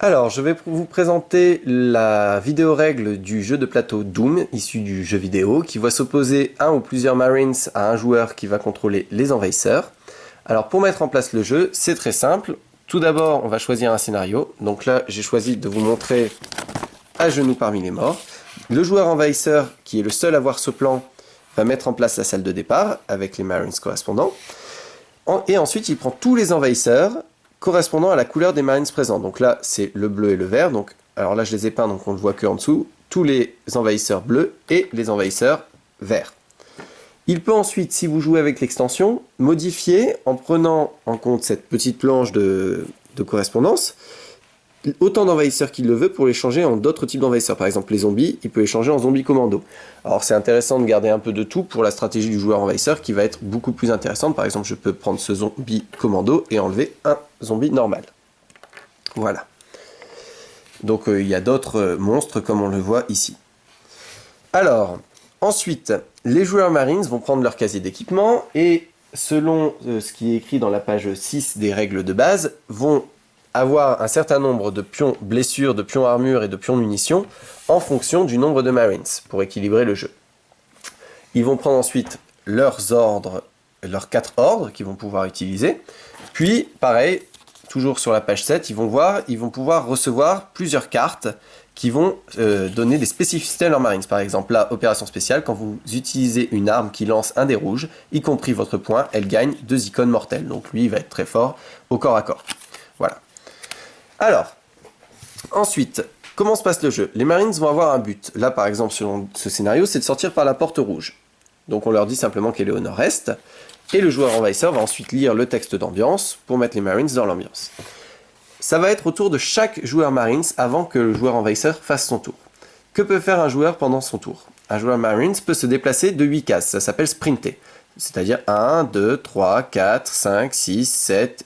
Alors, je vais vous présenter la vidéo règle du jeu de plateau Doom, issu du jeu vidéo, qui va s'opposer un ou plusieurs Marines à un joueur qui va contrôler les envahisseurs. Alors, pour mettre en place le jeu, c'est très simple. Tout d'abord, on va choisir un scénario. Donc là, j'ai choisi de vous montrer à genoux parmi les morts. Le joueur envahisseur, qui est le seul à voir ce plan, va mettre en place la salle de départ avec les Marines correspondants. Et ensuite, il prend tous les envahisseurs correspondant à la couleur des Marines présents. Donc là, c'est le bleu et le vert. Donc, alors là, je les ai peints, donc on ne le voit que en dessous. Tous les envahisseurs bleus et les envahisseurs verts. Il peut ensuite, si vous jouez avec l'extension, modifier en prenant en compte cette petite planche de correspondance, autant d'envahisseurs qu'il le veut pour les changer en d'autres types d'envahisseurs. Par exemple, les zombies, il peut les changer en zombies commando. Alors c'est intéressant de garder un peu de tout pour la stratégie du joueur envahisseur qui va être beaucoup plus intéressante. Par exemple, je peux prendre ce zombie commando et enlever un zombie normal. Voilà. Donc il y a d'autres monstres comme on le voit ici. Alors, ensuite, les joueurs Marines vont prendre leur casier d'équipement et selon ce qui est écrit dans la page 6 des règles de base, vont avoir un certain nombre de pions blessures, de pions armure et de pions munitions en fonction du nombre de Marines pour équilibrer le jeu. Ils vont prendre ensuite leurs ordres, leurs 4 ordres qu'ils vont pouvoir utiliser. Puis, pareil, toujours sur la page 7, ils vont pouvoir recevoir plusieurs cartes qui vont donner des spécificités à leurs Marines. Par exemple, là, opération spéciale, quand vous utilisez une arme qui lance un dé rouge, y compris votre point, elle gagne 2 icônes mortelles. Donc lui, il va être très fort au corps à corps. Voilà. Alors, ensuite, comment se passe le jeu? Les Marines vont avoir un but. Là, par exemple, selon ce scénario, c'est de sortir par la porte rouge. Donc on leur dit simplement qu'elle est au nord-est. Et le joueur envahisseur va ensuite lire le texte d'ambiance pour mettre les Marines dans l'ambiance. Ça va être au tour de chaque joueur Marines avant que le joueur envahisseur fasse son tour. Que peut faire un joueur pendant son tour? Un joueur Marines peut se déplacer de 8 cases, ça s'appelle sprinter. C'est-à-dire 1, 2, 3, 4, 5, 6, 7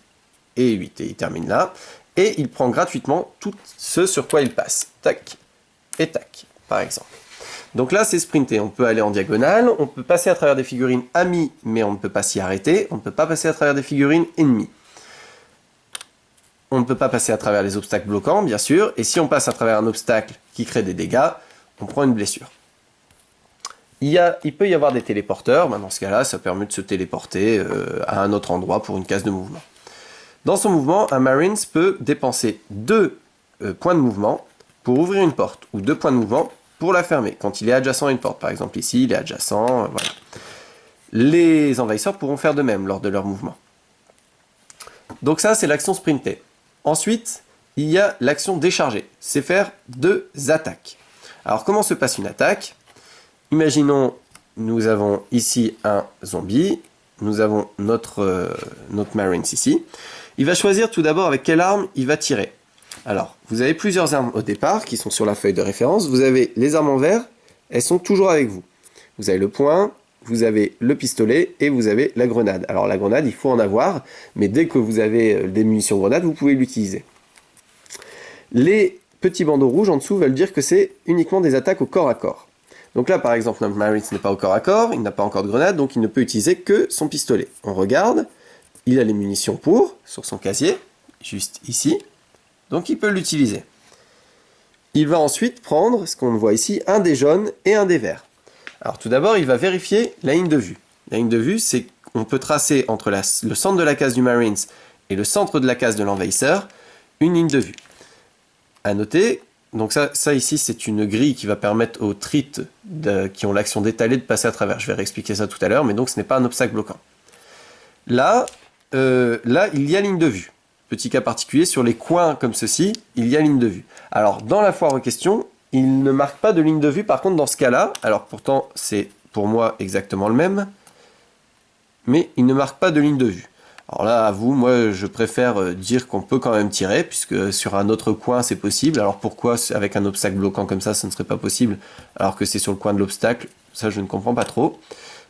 et 8. Et il termine là. Et il prend gratuitement tout ce sur quoi il passe. Tac et tac, par exemple. Donc là, c'est sprinter. On peut aller en diagonale, on peut passer à travers des figurines amies, mais on ne peut pas s'y arrêter. On ne peut pas passer à travers des figurines ennemies. On ne peut pas passer à travers les obstacles bloquants, bien sûr. Et si on passe à travers un obstacle qui crée des dégâts, on prend une blessure. Il peut y avoir des téléporteurs. Dans ce cas-là, ça permet de se téléporter à un autre endroit pour une case de mouvement. Dans son mouvement, un Marines peut dépenser 2 points de mouvement pour ouvrir une porte, ou 2 points de mouvement pour la fermer, quand il est adjacent à une porte. Par exemple ici, il est adjacent, voilà. Les envahisseurs pourront faire de même lors de leur mouvement. Donc ça, c'est l'action sprinter. Ensuite, il y a l'action décharger. C'est faire 2 attaques. Alors comment se passe une attaque? Imaginons, nous avons ici un zombie, nous avons notre Marines ici. Il va choisir tout d'abord avec quelle arme il va tirer. Alors, vous avez plusieurs armes au départ qui sont sur la feuille de référence. Vous avez les armes en vert, elles sont toujours avec vous. Vous avez le poing, vous avez le pistolet et vous avez la grenade. Alors la grenade, il faut en avoir, mais dès que vous avez des munitions grenades, vous pouvez l'utiliser. Les petits bandeaux rouges en dessous veulent dire que c'est uniquement des attaques au corps à corps. Donc là, par exemple, notre Marines n'est pas au corps à corps, il n'a pas encore de grenade, donc il ne peut utiliser que son pistolet. On regarde, il a les munitions sur son casier, juste ici, donc il peut l'utiliser. Il va ensuite prendre, ce qu'on voit ici, un dé jaune et un dé vert. Alors tout d'abord, il va vérifier la ligne de vue. La ligne de vue, c'est qu'on peut tracer entre le centre de la case du Marines et le centre de la case de l'envahisseur une ligne de vue. À noter, donc ça ici, c'est une grille qui va permettre aux trites qui ont l'action d'étaler de passer à travers. Je vais réexpliquer ça tout à l'heure, mais donc ce n'est pas un obstacle bloquant. Là, il y a ligne de vue. Petit cas particulier, sur les coins comme ceci, il y a ligne de vue. Alors, dans la foire en question, il ne marque pas de ligne de vue, par contre, dans ce cas-là, alors pourtant, c'est pour moi exactement le même, mais il ne marque pas de ligne de vue. Alors là, à vous, moi, je préfère dire qu'on peut quand même tirer, puisque sur un autre coin, c'est possible. Alors pourquoi, avec un obstacle bloquant comme ça ne serait pas possible, alors que c'est sur le coin de l'obstacle? Ça, je ne comprends pas trop.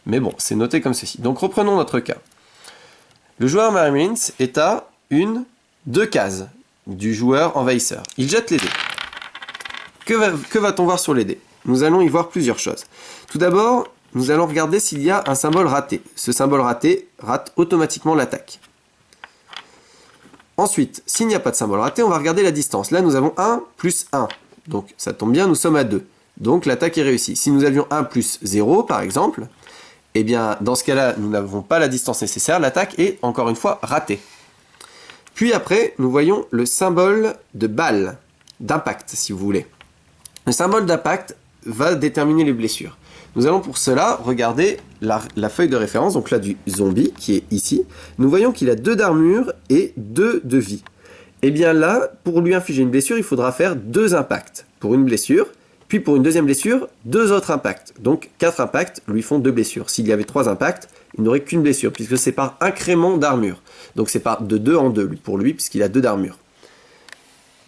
Mais bon, c'est noté comme ceci. Donc, reprenons notre cas. Le joueur Marines est à 2 cases du joueur envahisseur. Il jette les dés. Que va-t-on voir sur les dés? Nous allons y voir plusieurs choses. Tout d'abord, nous allons regarder s'il y a un symbole raté. Ce symbole raté rate automatiquement l'attaque. Ensuite, s'il n'y a pas de symbole raté, on va regarder la distance. Là, nous avons 1 plus 1. Donc, ça tombe bien, nous sommes à 2. Donc, l'attaque est réussie. Si nous avions 1 plus 0, par exemple, eh bien, dans ce cas-là, nous n'avons pas la distance nécessaire. L'attaque est, encore une fois, ratée. Puis après, nous voyons le symbole de balle, d'impact, si vous voulez. Le symbole d'impact va déterminer les blessures. Nous allons pour cela regarder la feuille de référence, donc là du zombie, qui est ici. Nous voyons qu'il a 2 d'armure et 2 de vie. Et bien là, pour lui infliger une blessure, il faudra faire 2 impacts pour une blessure, puis pour une deuxième blessure, 2 autres impacts. Donc 4 impacts lui font 2 blessures. S'il y avait 3 impacts, il n'aurait qu'une blessure, puisque c'est par incrément d'armure. Donc c'est par de 2 en 2 pour lui, puisqu'il a 2 d'armure.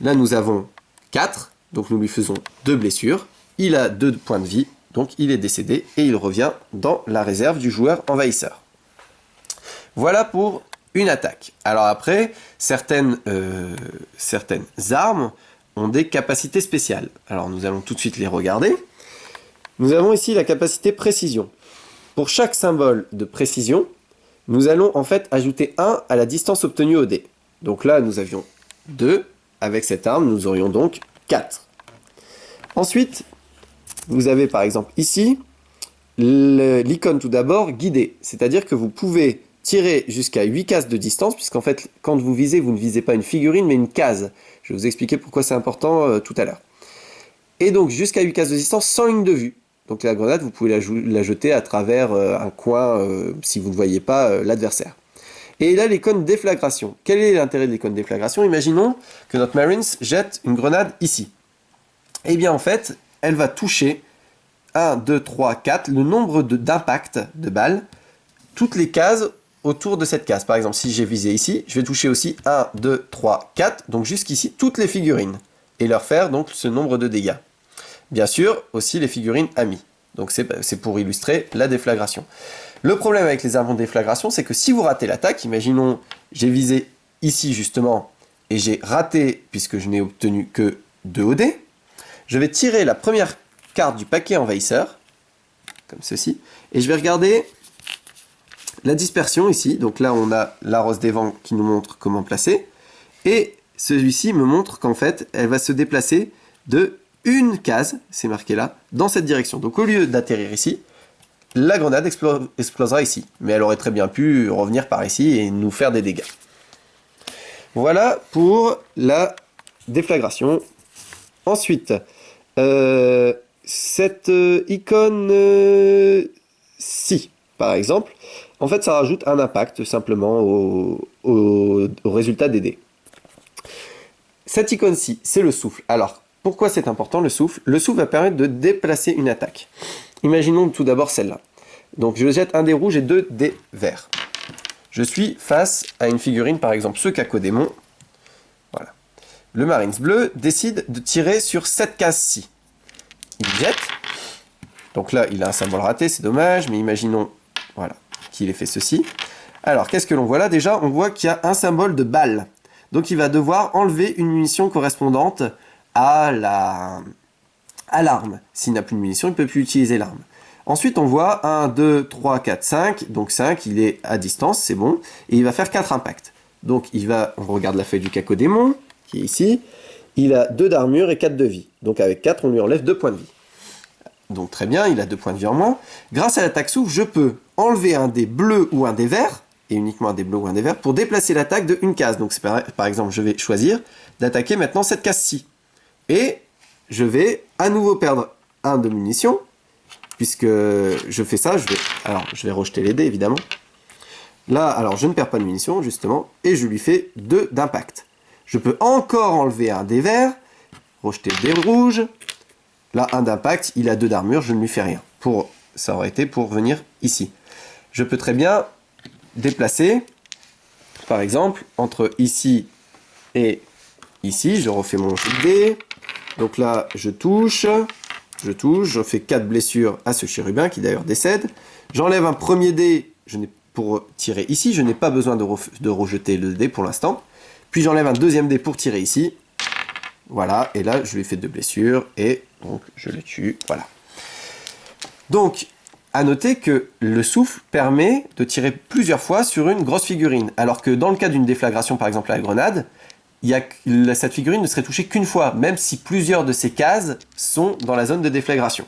Là, nous avons 4, donc nous lui faisons 2 blessures. Il a 2 points de vie, donc il est décédé et il revient dans la réserve du joueur envahisseur. Voilà pour une attaque. Alors après, certaines armes ont des capacités spéciales. Alors nous allons tout de suite les regarder. Nous avons ici la capacité précision. Pour chaque symbole de précision, nous allons en fait ajouter 1 à la distance obtenue au dé. Donc là, nous avions 2. Avec cette arme, nous aurions donc 4. Ensuite, vous avez par exemple ici l'icône tout d'abord guidée. C'est-à-dire que vous pouvez tirer jusqu'à 8 cases de distance, puisqu'en fait, quand vous visez, vous ne visez pas une figurine, mais une case. Je vais vous expliquer pourquoi c'est important tout à l'heure. Et donc, jusqu'à 8 cases de distance sans ligne de vue. Donc la grenade, vous pouvez la jeter à travers un coin si vous ne voyez pas l'adversaire. Et là, l'icône déflagration. Quel est l'intérêt de l'icône déflagration? Imaginons que notre Marines jette une grenade ici. Eh bien, en fait, elle va toucher 1, 2, 3, 4, le nombre d'impacts de balles, toutes les cases autour de cette case. Par exemple, si j'ai visé ici, je vais toucher aussi 1, 2, 3, 4, donc jusqu'ici, toutes les figurines, et leur faire donc ce nombre de dégâts. Bien sûr, aussi les figurines amies. Donc c'est pour illustrer la déflagration. Le problème avec les armes de déflagration, c'est que si vous ratez l'attaque, imaginons, j'ai visé ici justement, et j'ai raté, puisque je n'ai obtenu que 2 OD, je vais tirer la première carte du paquet envahisseur, comme ceci, et je vais regarder la dispersion ici. Donc là, on a la rose des vents qui nous montre comment placer, et celui-ci me montre qu'en fait, elle va se déplacer de une case, c'est marqué là, dans cette direction. Donc au lieu d'atterrir ici, la grenade explosera ici. Mais elle aurait très bien pu revenir par ici et nous faire des dégâts. Voilà pour la déflagration. Ensuite, cette icône ci, par exemple, en fait, ça rajoute un impact simplement au résultat des dés. Cette icône-ci, c'est le souffle. Alors, pourquoi c'est important le souffle? Le souffle va permettre de déplacer une attaque. Imaginons tout d'abord celle-là. Donc je jette un dé rouge et 2 dés verts. Je suis face à une figurine, par exemple ce cacodémon. Voilà. Le Marines bleu décide de tirer sur cette case-ci. Il jette. Donc là, il a un symbole raté, c'est dommage, mais imaginons voilà, qu'il ait fait ceci. Alors, qu'est-ce que l'on voit là? Déjà, on voit qu'il y a un symbole de balle. Donc il va devoir enlever une munition correspondante à l'arme. S'il n'a plus de munition, il ne peut plus utiliser l'arme. Ensuite, on voit 1, 2, 3, 4, 5. Donc 5, il est à distance, c'est bon. Et il va faire 4 impacts. Donc on regarde la feuille du cacodémon, qui est ici. Il a 2 d'armure et 4 de vie. Donc avec 4, on lui enlève 2 points de vie. Donc très bien, il a 2 points de vie en moins. Grâce à l'attaque souffle, je peux enlever un dé bleu ou un dé vert, et uniquement un dé bleu ou un dé vert, pour déplacer l'attaque de une case. Donc par exemple, je vais choisir d'attaquer maintenant cette case-ci. Et je vais à nouveau perdre 1 de munitions, puisque je fais ça, je vais rejeter les dés évidemment. Là, alors je ne perds pas de munitions justement, et je lui fais 2 d'impact. Je peux encore enlever un dé vert, rejeter le dé rouge. Là, 1 d'impact, il a 2 d'armure, je ne lui fais rien. Ça aurait été pour venir ici. Je peux très bien déplacer, par exemple, entre ici et ici, je refais mon jet de dés. Donc là, je touche, je fais 4 blessures à ce chérubin qui d'ailleurs décède. J'enlève un premier dé pour tirer ici, je n'ai pas besoin de rejeter le dé pour l'instant. Puis j'enlève un deuxième dé pour tirer ici. Voilà, et là je lui fais 2 blessures et donc je le tue, voilà. Donc, À noter que le souffle permet de tirer plusieurs fois sur une grosse figurine, alors que dans le cas d'une déflagration, par exemple à la grenade, cette figurine ne serait touchée qu'une fois, même si plusieurs de ces cases sont dans la zone de déflagration.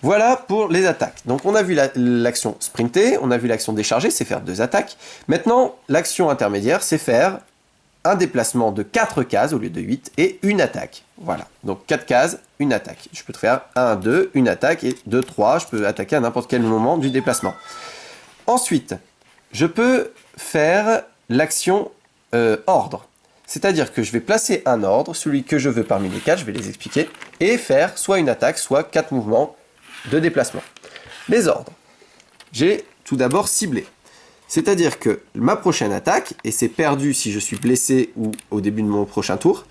Voilà pour les attaques. Donc on a vu l'action sprinter, on a vu l'action décharger, c'est faire 2 attaques. Maintenant, l'action intermédiaire, c'est faire un déplacement de 4 cases au lieu de 8 et une attaque. Voilà, donc 4 cases, une attaque. Je peux te faire 1, 2, une attaque et 2, 3, je peux attaquer à n'importe quel moment du déplacement. Ensuite, je peux faire l'action ordre. C'est-à-dire que je vais placer un ordre, celui que je veux parmi les 4, je vais les expliquer, et faire soit une attaque, soit 4 mouvements de déplacement. Les ordres. J'ai tout d'abord ciblé. C'est-à-dire que ma prochaine attaque, et c'est perdu si je suis blessé ou au début de mon prochain tour,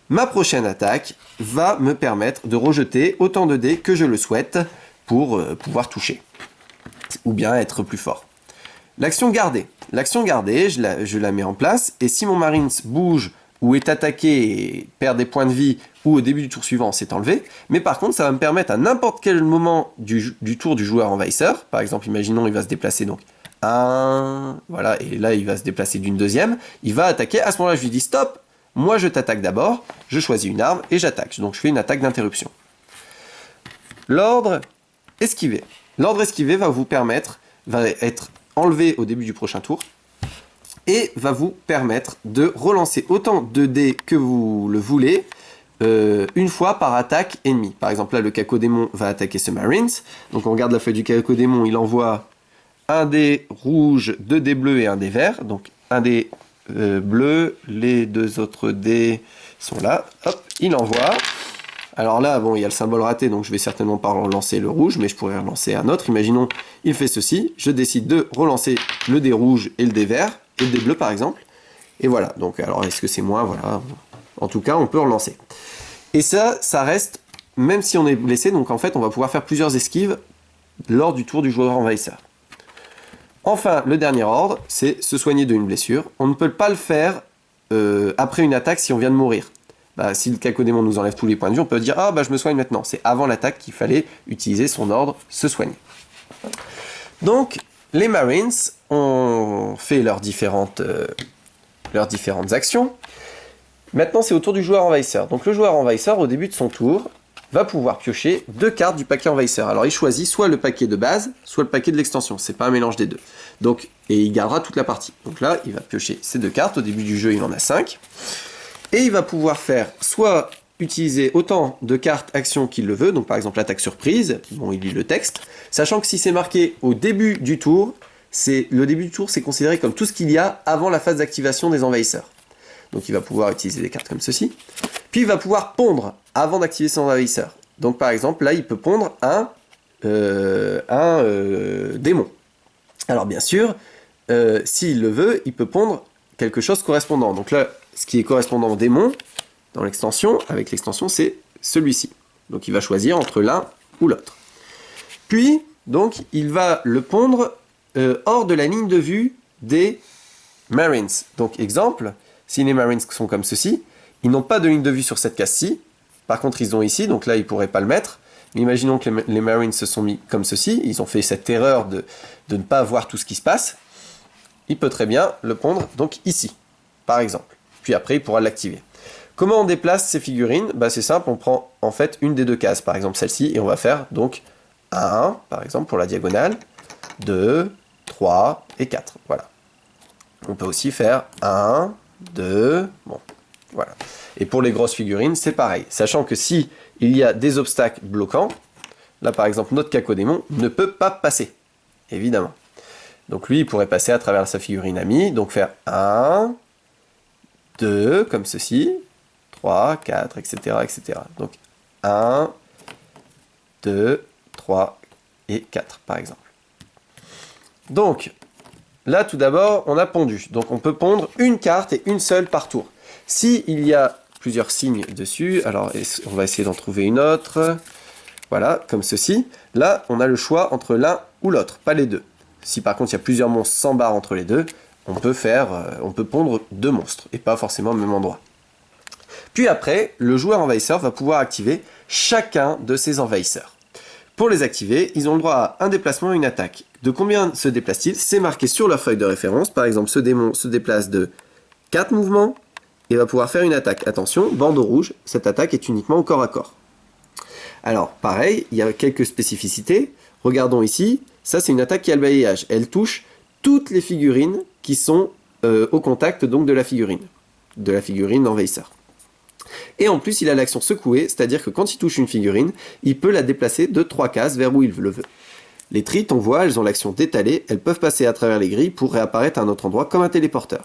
ma prochaine attaque va me permettre de rejeter autant de dés que je le souhaite pour pouvoir toucher, ou bien être plus fort. L'action gardée. L'action gardée, je la mets en place, et si mon Marines bouge ou est attaqué et perd des points de vie, ou au début du tour suivant, c'est enlevé. Mais par contre, ça va me permettre à n'importe quel moment du tour du joueur envahisseur, par exemple, imaginons, il va se déplacer donc voilà, et là, il va se déplacer d'une deuxième, il va attaquer, à ce moment-là, je lui dis stop, moi je t'attaque d'abord, je choisis une arme et j'attaque. Donc je fais une attaque d'interruption. L'ordre esquivé. L'ordre esquivé va vous permettre, va être enlevé au début du prochain tour, et va vous permettre de relancer autant de dés que vous le voulez, une fois par attaque ennemie. Par exemple, là, le Cacodémon va attaquer ce Marines. Donc on regarde la feuille du Cacodémon, il envoie un dé rouge, 2 dés bleus et un dé vert. Donc un dé bleu, les 2 autres dés sont là. Hop, il envoie. Alors là, bon, il y a le symbole raté, donc je vais certainement pas relancer le rouge, mais je pourrais relancer un autre. Imaginons, il fait ceci. Je décide de relancer le dé rouge et le dé vert, et le dé bleu par exemple. Et voilà, donc alors est-ce que c'est moi? Voilà. En tout cas, on peut relancer. Et ça reste, même si on est blessé, donc en fait, on va pouvoir faire plusieurs esquives lors du tour du joueur envahisseur. Enfin, le dernier ordre, c'est se soigner d'une blessure. On ne peut pas le faire après une attaque si on vient de mourir. Bah, si le Cacodémon nous enlève tous les points de vie, on peut dire « Ah, bah, je me soigne maintenant ». C'est avant l'attaque qu'il fallait utiliser son ordre « se soigner ». Donc, les Marines ont fait leurs différentes actions. Maintenant, c'est au tour du joueur envahisseur. Donc le joueur envahisseur, au début de son tour, va pouvoir piocher 2 cartes du paquet envahisseur. Alors il choisit soit le paquet de base, soit le paquet de l'extension. C'est pas un mélange des deux. Donc, et il gardera toute la partie. Donc là, il va piocher ces 2 cartes. Au début du jeu, il en a 5. Et il va pouvoir faire soit utiliser autant de cartes actions qu'il le veut. Donc par exemple, l'attaque surprise. Bon, il lit le texte. Sachant que si c'est marqué au début du tour, le début du tour, c'est considéré comme tout ce qu'il y a avant la phase d'activation des envahisseurs. Donc il va pouvoir utiliser des cartes comme ceci. Puis il va pouvoir pondre avant d'activer son envahisseur. Donc par exemple, là, il peut pondre un démon. Alors bien sûr, s'il le veut, il peut pondre quelque chose correspondant. Donc là, ce qui est correspondant au démon, dans l'extension, avec l'extension, c'est celui-ci. Donc il va choisir entre l'un ou l'autre. Puis, donc, il va le pondre hors de la ligne de vue des Marines. Donc exemple, si les Marines sont comme ceci, ils n'ont pas de ligne de vue sur cette case-ci. Par contre, ils ont ici, donc là, ils ne pourraient pas le mettre. Mais imaginons que les Marines se sont mis comme ceci. Ils ont fait cette erreur de ne pas voir tout ce qui se passe. Il peut très bien le pondre, donc ici, par exemple. Puis après, il pourra l'activer. Comment on déplace ces figurines? Bah, c'est simple, on prend en fait une des 2 cases, par exemple celle-ci, et on va faire donc 1, par exemple, pour la diagonale, 2, 3 et 4. Voilà. On peut aussi faire 1, 2, bon, voilà. Et pour les grosses figurines, c'est pareil. Sachant que si il y a des obstacles bloquants, là par exemple, notre Cacodémon ne peut pas passer, évidemment. Donc lui, il pourrait passer à travers sa figurine amie, donc faire 1, 2, comme ceci, 3, 4, etc., etc. Donc 1, 2, 3 et 4, par exemple. Donc, là, tout d'abord, on a pondu. Donc, on peut pondre une carte et une seule par tour. Si il y a plusieurs signes dessus, alors on va essayer d'en trouver une autre. Voilà, comme ceci. Là, on a le choix entre l'un ou l'autre, pas les deux. Si par contre, il y a plusieurs monstres sans barre entre les deux, on peut pondre 2 monstres, et pas forcément au même endroit. Puis après, le joueur envahisseur va pouvoir activer chacun de ses envahisseurs. Pour les activer, ils ont le droit à un déplacement et une attaque. De combien se déplacent-ils? C'est marqué sur leur feuille de référence. Par exemple, ce démon se déplace de 4 mouvements et va pouvoir faire une attaque. Attention, bandeau rouge, cette attaque est uniquement au corps à corps. Alors, pareil, il y a quelques spécificités. Regardons ici, ça c'est une attaque qui a le balayage. Elle touche toutes les figurines qui sont au contact donc de la figurine envahisseur. Et en plus, il a l'action secouée, c'est-à-dire que quand il touche une figurine, il peut la déplacer de 3 cases vers où il le veut. Les trites, on voit, elles ont l'action d'étaler, elles peuvent passer à travers les grilles pour réapparaître à un autre endroit comme un téléporteur.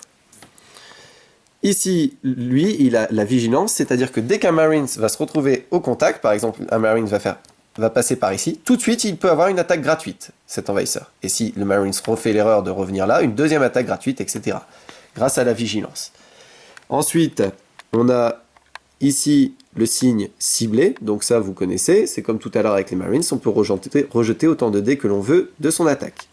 Ici, lui, il a la vigilance, c'est-à-dire que dès qu'un Marines va se retrouver au contact, par exemple, un Marines va passer par ici, tout de suite, il peut avoir une attaque gratuite, cet envahisseur. Et si le Marines refait l'erreur de revenir là, une deuxième attaque gratuite, etc. Grâce à la vigilance. Ensuite, on a ici le signe ciblé, donc ça vous connaissez, c'est comme tout à l'heure avec les Marines, on peut rejeter autant de dés que l'on veut de son attaque.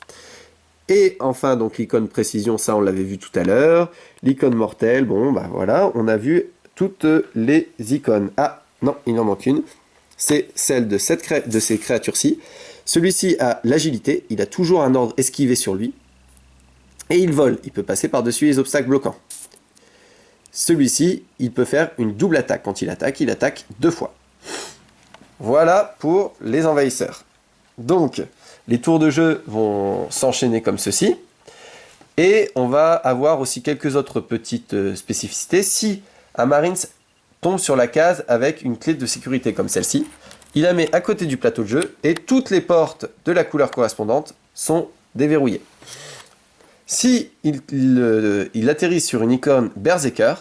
Et enfin, donc l'icône précision, ça on l'avait vu tout à l'heure. L'icône mortelle, bon bah voilà, on a vu toutes les icônes. Ah, non, il en manque une. C'est celle de ces créatures-ci. Celui-ci a l'agilité, il a toujours un ordre esquivé sur lui. Et il vole, il peut passer par-dessus les obstacles bloquants. Celui-ci, il peut faire une double attaque. Quand il attaque 2 fois. Voilà pour les envahisseurs. Donc, les tours de jeu vont s'enchaîner comme ceci. Et on va avoir aussi quelques autres petites spécificités. Si un Marines tombe sur la case avec une clé de sécurité comme celle-ci, il la met à côté du plateau de jeu et toutes les portes de la couleur correspondante sont déverrouillées. Si il atterrit sur une icône Berserker,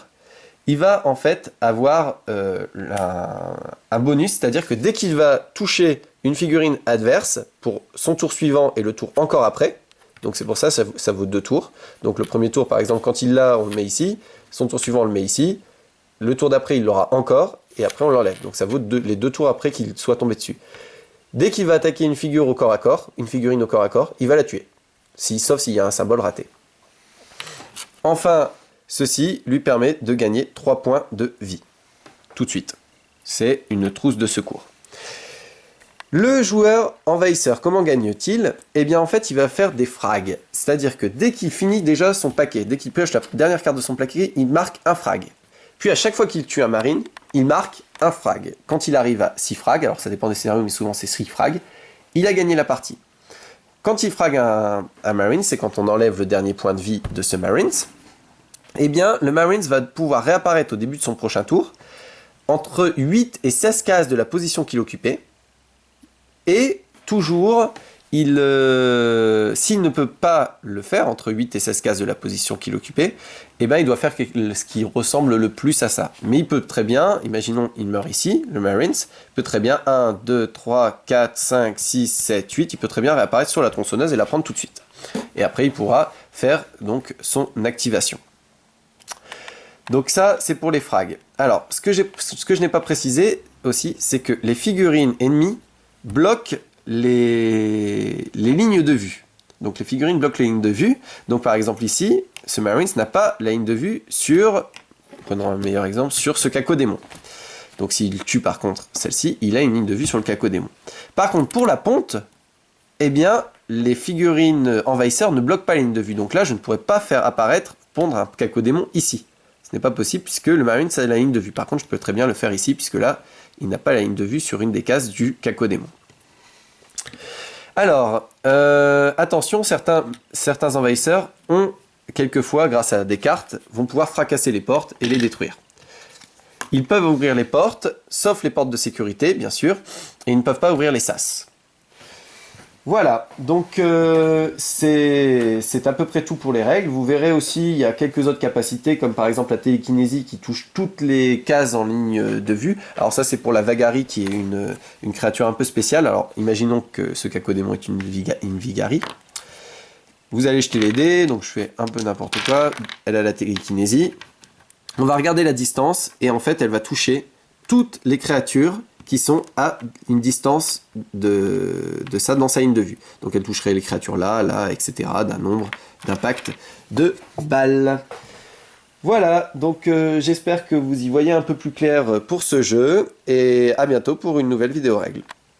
il va en fait avoir un bonus, c'est-à-dire que dès qu'il va toucher une figurine adverse pour son tour suivant et le tour encore après, donc c'est pour ça vaut 2 tours. Donc le premier tour, par exemple, quand il l'a, on le met ici, son tour suivant, on le met ici, le tour d'après, il l'aura encore, et après on l'enlève. Donc ça vaut les 2 tours après qu'il soit tombé dessus. Dès qu'il va attaquer une figurine au corps à corps, il va la tuer, sauf s'il y a un symbole raté. Enfin, ceci lui permet de gagner 3 points de vie, tout de suite. C'est une trousse de secours. Le joueur envahisseur, comment gagne-t-il? Eh bien en fait il va faire des frags, c'est-à-dire que dès qu'il finit déjà son paquet, dès qu'il pioche la dernière carte de son paquet, il marque un frag. Puis à chaque fois qu'il tue un marine, il marque un frag. Quand il arrive à 6 frags, alors ça dépend des scénarios mais souvent c'est 6 frags, il a gagné la partie. Quand il frag un marine, c'est quand on enlève le dernier point de vie de ce marines, eh bien le marines va pouvoir réapparaître au début de son prochain tour, entre 8 et 16 cases de la position qu'il occupait, et toujours, s'il ne peut pas le faire, entre 8 et 16 cases de la position qu'il occupait, eh ben, il doit faire ce qui ressemble le plus à ça. Mais il peut très bien, imaginons il meurt ici, le Marines, peut très bien 1, 2, 3, 4, 5, 6, 7, 8, il peut très bien réapparaître sur la tronçonneuse et la prendre tout de suite. Et après il pourra faire donc son activation. Donc ça, c'est pour les frags. Alors, ce que je n'ai pas précisé aussi, c'est que les figurines ennemies bloquent les lignes de vue. Donc les figurines bloquent les lignes de vue. Donc par exemple ici, ce Marines n'a pas la ligne de vue sur, prenons un meilleur exemple, sur ce cacodémon. Donc s'il tue par contre celle-ci, il a une ligne de vue sur le cacodémon. Par contre pour la ponte, eh bien les figurines envahisseurs ne bloquent pas la ligne de vue. Donc là je ne pourrais pas faire pondre un cacodémon ici. Ce n'est pas possible puisque le Marines a la ligne de vue. Par contre je peux très bien le faire ici puisque là il n'a pas la ligne de vue sur une des cases du cacodémon. Alors, attention, certains envahisseurs ont, quelquefois, grâce à des cartes, vont pouvoir fracasser les portes et les détruire. Ils peuvent ouvrir les portes, sauf les portes de sécurité, bien sûr, et ils ne peuvent pas ouvrir les sas. Voilà, donc c'est à peu près tout pour les règles. Vous verrez aussi, il y a quelques autres capacités, comme par exemple la télékinésie qui touche toutes les cases en ligne de vue. Alors ça c'est pour la Vagari qui est une créature un peu spéciale. Alors imaginons que ce cacodémon est une Vigari. Vous allez jeter les dés, donc je fais un peu n'importe quoi. Elle a la télékinésie. On va regarder la distance et en fait elle va toucher toutes les créatures qui sont à une distance de ça dans sa ligne de vue. Donc elle toucherait les créatures là, là, etc. d'un nombre d'impact de balles. Voilà, donc j'espère que vous y voyez un peu plus clair pour ce jeu, et à bientôt pour une nouvelle vidéo règle.